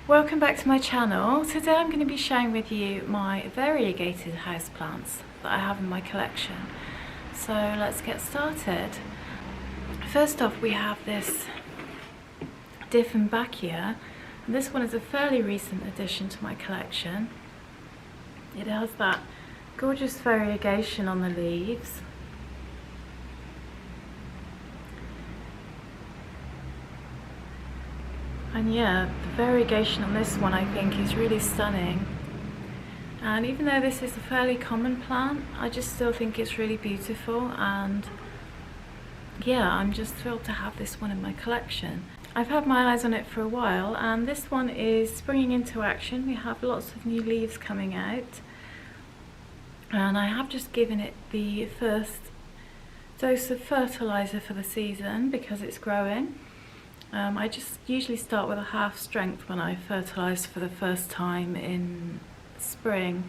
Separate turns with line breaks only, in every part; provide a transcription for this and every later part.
Welcome back to my channel. Today I'm going to be sharing with you my variegated houseplants that I have in my collection. So let's get started. First off, we have this Dundin bakia, and this one is a fairly recent addition to my collection. It has that gorgeous variegation on the leaves. And yeah, the variegation on this one I think is really stunning. And even though this is a fairly common plant, I just still think it's really beautiful, and yeah, I'm just thrilled to have this one in my collection. I've had my eyes on it for a while, and this one is springing into action. We have lots of new leaves coming out, and I have just given it the first dose of fertilizer for the season because it's growing. I just usually start with a half strength when I fertilise for the first time in spring,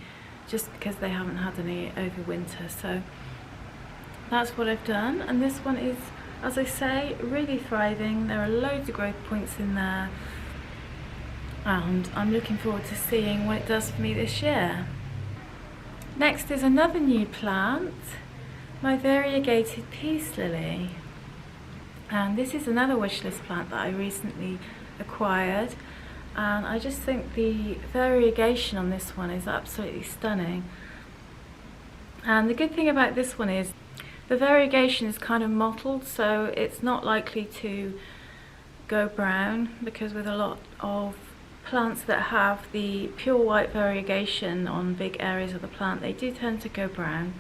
just because they haven't had any over winter. So that's what I've done, and this one is, as I say, really thriving. There are loads of growth points in there, and I'm looking forward to seeing what it does for me this year. Next is another new plant, my variegated peace lily. And this is another wishlist plant that I recently acquired, and I just think the variegation on this one is absolutely stunning. And the good thing about this one is the variegation is kind of mottled, so it's not likely to go brown, because with a lot of plants that have the pure white variegation on big areas of the plant, they do tend to go brown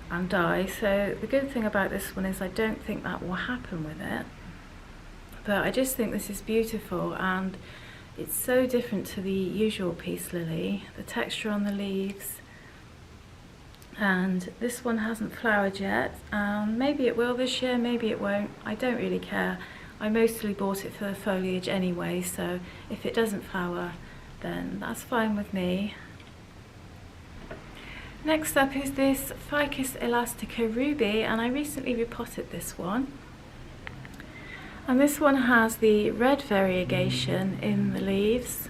and die. So the good thing about this one is I don't think that will happen with it, but I just think this is beautiful, and it's so different to the usual peace lily, the texture on the leaves. And this one hasn't flowered yet, maybe it will this year, maybe it won't. I don't really care. I mostly bought it for the foliage anyway, so if it doesn't flower then that's fine with me. Next up is this Fus Elastica Ruby, and I recently repotted this one. And this one has the red variegation in the leaves.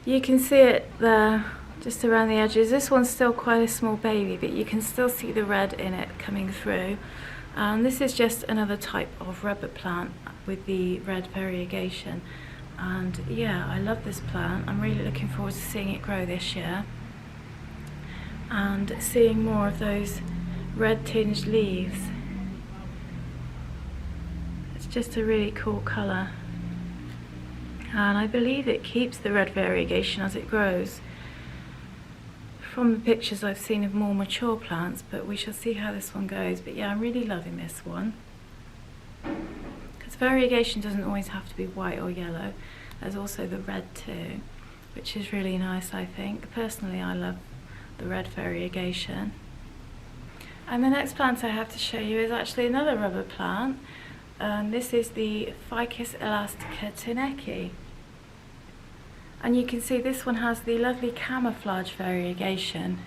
You can see it there just around the edges. This one's still quite a small baby, but you can still see the red in it coming through. And this is just another type of rubber plant with the red variegation. And yeah, I love this plant. I'm really looking forward to seeing it grow this year and seeing more of those red tinged leaves. It's just a really cool colour, and I believe it keeps the red variegation as it grows from the pictures I've seen of more mature plants, but we shall see how this one goes. But yeah, I'm really loving this one, because variegation doesn't always have to be white or yellow. There's also the red too, which is really nice, I think. Personally, I love the red variegation. And the next plant I have to show you is actually another rubber plant, and this is the Ficus Elastica Teni. And you can see this one has the lovely camouflage variegation,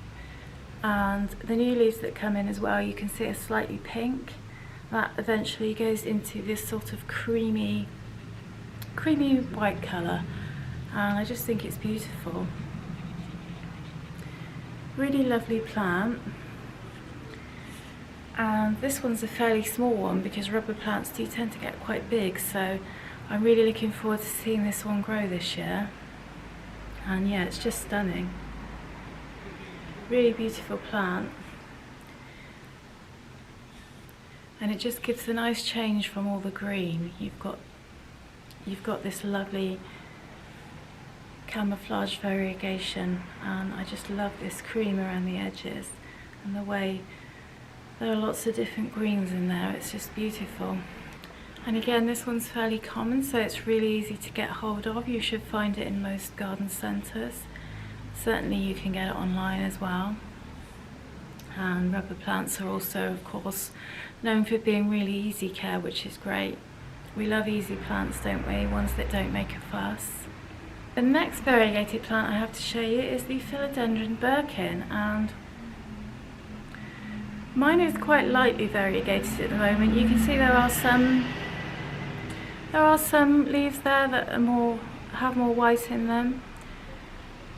and the new leaves that come in as well, you can see are slightly pink. That eventually goes into this sort of creamy white colour, and I just think it's beautiful. Really lovely plant. And this one's a fairly small one because rubber plants do tend to get quite big, so I'm really looking forward to seeing this one grow this year. And yeah, it's just stunning. Really beautiful plant, and it just gives a nice change from all the green. You've got this lovely camouflage variegation, and I just love this cream around the edges, and the way there are lots of different greens in there. It's just beautiful. And again, this one's fairly common, so it's really easy to get hold of. You should find it in most garden centres. Certainly you can get it online as well. And rubber plants are also, of course, known for being really easy care, which is great. We love easy plants, don't we? Ones that don't make a fuss. The next variegated plant I have to show you is the Philodendron Burkin, and mine is quite lightly variegated at the moment. You can see there are some leaves there that are more have more white in them.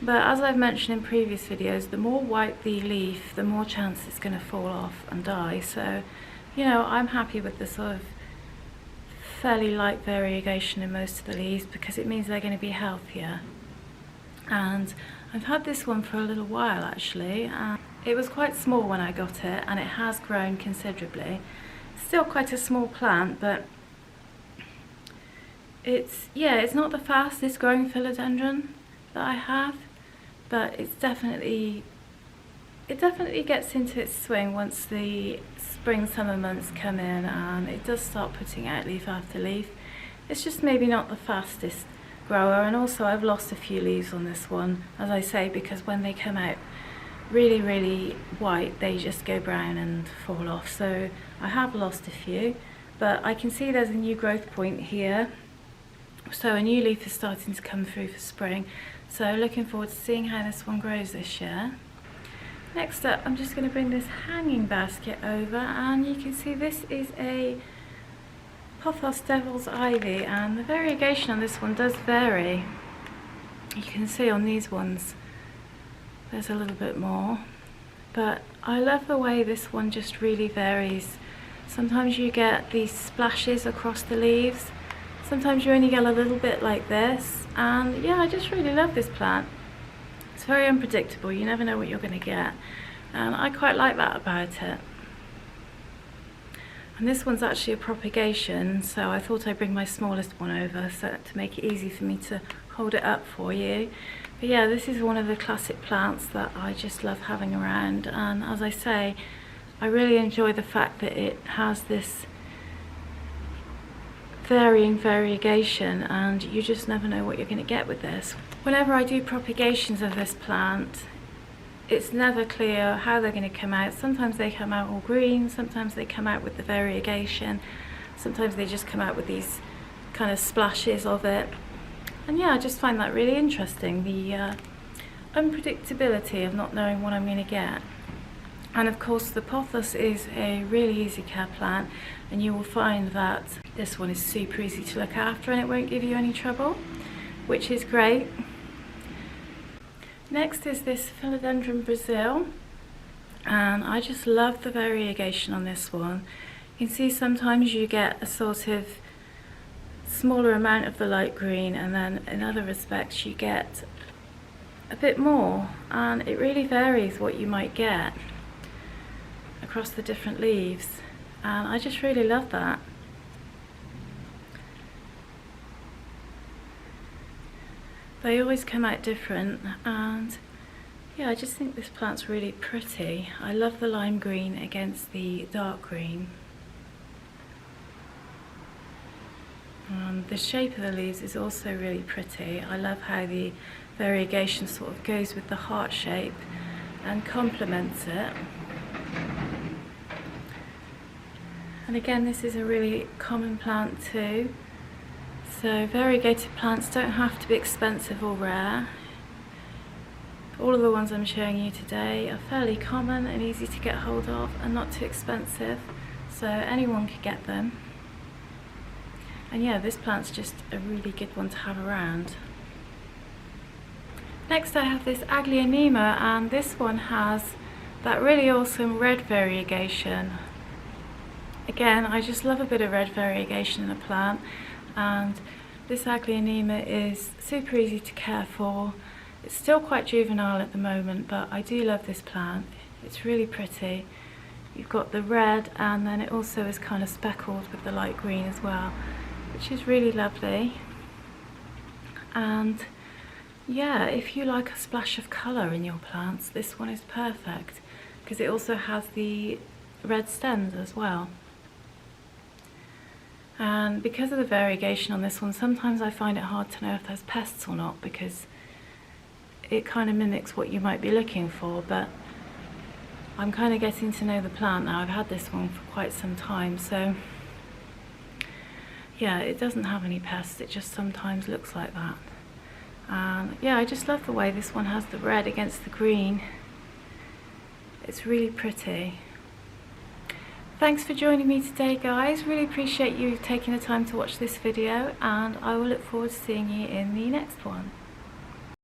But as I've mentioned in previous videos, the more white the leaf, the more chance it's going to fall off and die. So, you know, I'm happy with the sort of fairly light variegation in most of the leaves because it means they're going to be healthier. And I've had this one for a little while actually. It was quite small when I got it and it has grown considerably. Still quite a small plant, but it's not the fastest growing philodendron that I have, but it definitely gets into its swing once the spring summer months come in, and it does start putting out leaf after leaf. It's just maybe not the fastest grower, and also I've lost a few leaves on this one, as I say, because when they come out really white they just go brown and fall off. So I have lost a few, but I can see there's a new growth point here, so a new leaf is starting to come through for spring. So looking forward to seeing how this one grows this year. Next up, I'm just going to bring this hanging basket over, and you can see this is a Pothos Devils Ivy, and the variegation on this one does vary. You can see on these ones there's a little bit more, but I love the way this one just really varies. Sometimes you get these splashes across the leaves, sometimes you only get a little bit like this, and yeah, I just really love this plant. It's very unpredictable, you never know what you're going to get, and I quite like that about it. And this one's actually a propagation, so I thought I'd bring my smallest one over so to make it easy for me to hold it up for you. But yeah, this is one of the classic plants that I just love having around, and as I say, I really enjoy the fact that it has this varying variegation, and you just never know what you're going to get with this. Whenever I do propagations of this plant, it's never clear how they're going to come out. Sometimes they come out all green, sometimes they come out with the variegation, sometimes they just come out with these kind of splashes of it. And yeah, I just find that really interesting, the unpredictability of not knowing what I'm going to get. And of course the pothos is a really easy care plant, and you will find that this one is super easy to look after and it won't give you any trouble, which is great. Next is this Philodendron Brazil, and I just love the variegation on this one. You can see sometimes you get a sort of smaller amount of the light green, and then in other respects you get a bit more, and it really varies what you might get across the different leaves, and I just really love that. They always come out different, and yeah, I just think this plant's really pretty. I love the lime green against the dark green. The shape of the leaves is also really pretty. I love how the variegation sort of goes with the heart shape and complements it. And again, this is a really common plant too. So variegated plants don't have to be expensive or rare. All of the ones I'm showing you today are fairly common and easy to get hold of and not too expensive, so anyone could get them. And yeah, this plant's just a really good one to have around. Next I have this Aglaonema, and this one has that really awesome red variegation. Again, I just love a bit of red variegation in a plant, and this Aglaonema is super easy to care for. It's still quite juvenile at the moment, but I do love this plant. It's really pretty. You've got the red, and then it also is kind of speckled with the light green as well, which is really lovely. And yeah, if you like a splash of colour in your plants, this one is perfect, because it also has the red stems as well. And because of the variegation on this one, sometimes I find it hard to know if there's pests or not, because it kind of mimics what you might be looking for, but I'm kind of getting to know the plant now. I've had this one for quite some time, so yeah, it doesn't have any pests, it just sometimes looks like that. And yeah, I just love the way this one has the red against the green. It's really pretty. Thanks for joining me today, guys. Really appreciate you taking the time to watch this video, and I will look forward to seeing you in the next one.